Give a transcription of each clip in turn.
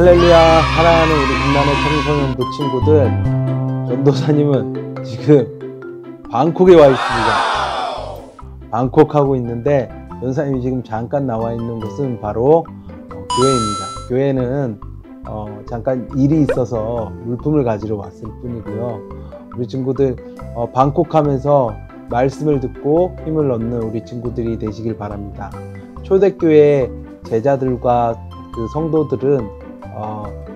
할렐루야. 사랑하는 우리 빛나는 청소년부 친구들, 전도사님은 지금 방콕에 와 있습니다. 방콕 하고 있는데 전도사님이 지금 잠깐 나와 있는 곳은 바로 교회입니다. 교회는 잠깐 일이 있어서 물품을 가지러 왔을 뿐이고요. 우리 친구들 방콕 하면서 말씀을 듣고 힘을 얻는 우리 친구들이 되시길 바랍니다. 초대교회 제자들과 그 성도들은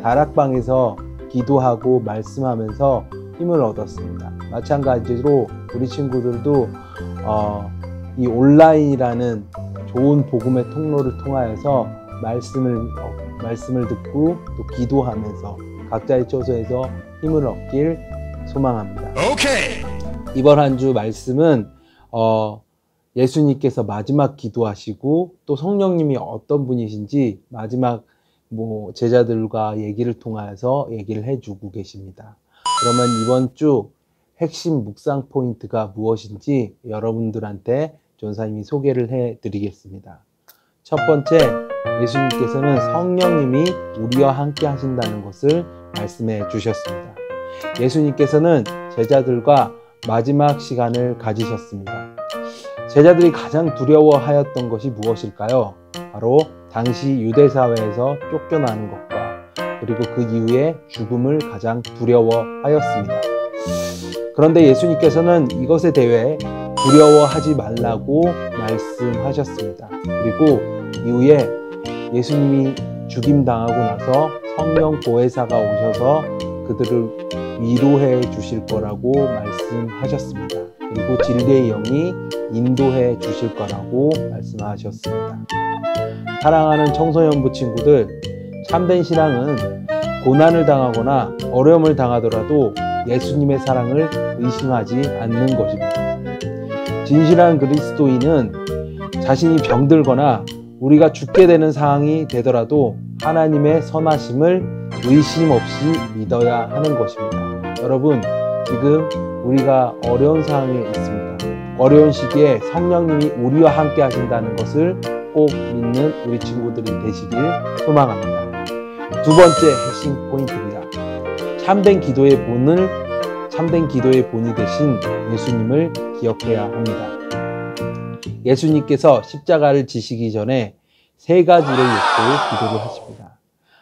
다락방에서 기도하고 말씀하면서 힘을 얻었습니다. 마찬가지로 우리 친구들도 이 온라인이라는 좋은 복음의 통로를 통하여서 말씀을 듣고 또 기도하면서 각자의 처소에서 힘을 얻길 소망합니다. 오케이. 이번 한 주 말씀은 예수님께서 마지막 기도하시고 또 성령님이 어떤 분이신지 마지막 제자들과 얘기를 통하여서 얘기를 해주고 계십니다. 그러면 이번 주 핵심 묵상 포인트가 무엇인지 여러분들한테 전사님이 소개를 해드리겠습니다. 첫 번째, 예수님께서는 성령님이 우리와 함께 하신다는 것을 말씀해 주셨습니다. 예수님께서는 제자들과 마지막 시간을 가지셨습니다. 제자들이 가장 두려워하였던 것이 무엇일까요? 바로 당시 유대사회에서 쫓겨나는 것과 그리고 그 이후에 죽음을 가장 두려워하였습니다. 그런데 예수님께서는 이것에 대해 두려워하지 말라고 말씀하셨습니다. 그리고 이후에 예수님이 죽임당하고 나서 성령 보혜사가 오셔서 그들을 위로해 주실 거라고 말씀하셨습니다. 그리고 진리의 영이 인도해 주실 거라고 말씀하셨습니다. 사랑하는 청소년부 친구들, 참된 신앙은 고난을 당하거나 어려움을 당하더라도 예수님의 사랑을 의심하지 않는 것입니다. 진실한 그리스도인은 자신이 병들거나 우리가 죽게 되는 상황이 되더라도 하나님의 선하심을 의심 없이 믿어야 하는 것입니다. 여러분, 지금 우리가 어려운 상황에 있습니다. 어려운 시기에 성령님이 우리와 함께 하신다는 것을 꼭 믿는 우리 친구들이 되시길 소망합니다. 두 번째 핵심 포인트입니다. 참된 기도의 본이 되신 예수님을 기억해야 합니다. 예수님께서 십자가를 지시기 전에 세 가지를 놓고 기도를 하십니다.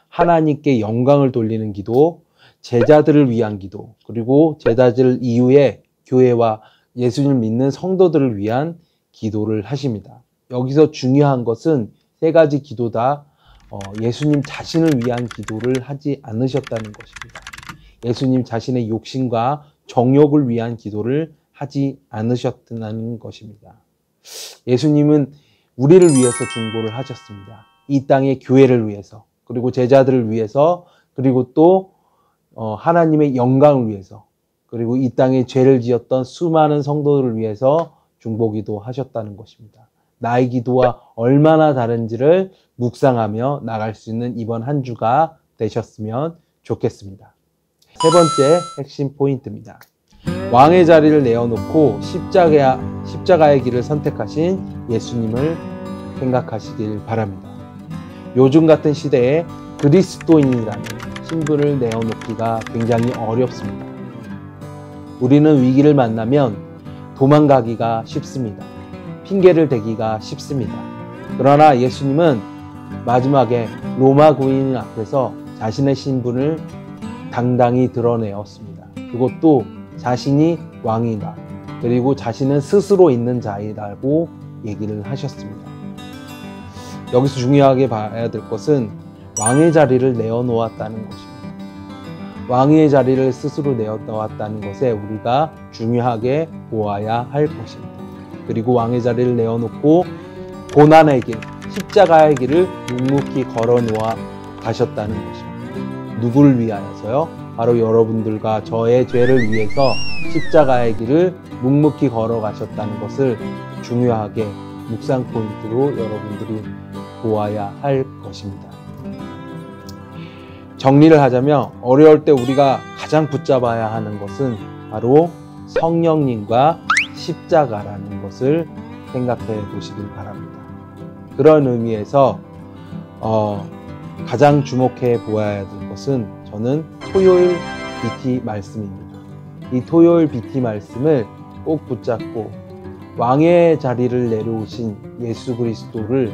하나님께 영광을 돌리는 기도, 제자들을 위한 기도, 그리고 제자들 이후에 교회와 예수님을 믿는 성도들을 위한 기도를 하십니다. 여기서 중요한 것은 세 가지 기도 다 예수님 자신을 위한 기도를 하지 않으셨다는 것입니다. 예수님 자신의 욕심과 정욕을 위한 기도를 하지 않으셨다는 것입니다. 예수님은 우리를 위해서 중보를 하셨습니다. 이 땅의 교회를 위해서, 그리고 제자들을 위해서, 그리고 또 하나님의 영광을 위해서, 그리고 이 땅에 죄를 지었던 수많은 성도들을 위해서 중보기도 하셨다는 것입니다. 나의 기도와 얼마나 다른지를 묵상하며 나갈 수 있는 이번 한 주가 되셨으면 좋겠습니다. 세 번째 핵심 포인트입니다. 왕의 자리를 내어놓고 십자가의 길을 선택하신 예수님을 생각하시길 바랍니다. 요즘 같은 시대에 그리스도인이라는 신분을 내어놓기가 굉장히 어렵습니다. 우리는 위기를 만나면 도망가기가 쉽습니다. 핑계를 대기가 쉽습니다. 그러나 예수님은 마지막에 로마 군인 앞에서 자신의 신분을 당당히 드러내었습니다. 그것도 자신이 왕이다. 그리고 자신은 스스로 있는 자이라고 얘기를 하셨습니다. 여기서 중요하게 봐야 될 것은 왕의 자리를 내어놓았다는 것입니다. 왕의 자리를 스스로 내어놓았다는 것에 우리가 중요하게 보아야 할 것입니다. 그리고 왕의 자리를 내어놓고 고난의 길, 십자가의 길을 묵묵히 걸어놓아 가셨다는 것입니다. 누구를 위하여서요? 바로 여러분들과 저의 죄를 위해서 십자가의 길을 묵묵히 걸어가셨다는 것을 중요하게 묵상 포인트로 여러분들이 보아야 할 것입니다. 정리를 하자면 어려울 때 우리가 가장 붙잡아야 하는 것은 바로 성령님과 십자가라는 것을 생각해 보시길 바랍니다. 그런 의미에서 가장 주목해 보아야 될 것은 저는 토요일 BT 말씀입니다. 이 토요일 BT 말씀을 꼭 붙잡고 왕의 자리를 내려오신 예수 그리스도를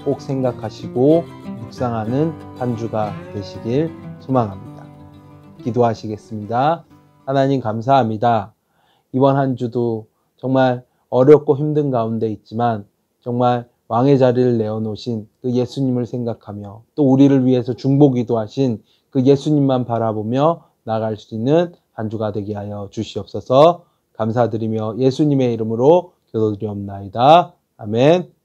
꼭 생각하시고 묵상하는 한 주가 되시길 소망합니다. 기도하시겠습니다. 하나님 감사합니다. 이번 한 주도 정말 어렵고 힘든 가운데 있지만 정말 왕의 자리를 내어놓으신 그 예수님을 생각하며 또 우리를 위해서 중보기도 하신 그 예수님만 바라보며 나아갈 수 있는 한 주가 되게 하여 주시옵소서. 감사드리며 예수님의 이름으로 기도드리옵나이다. 아멘.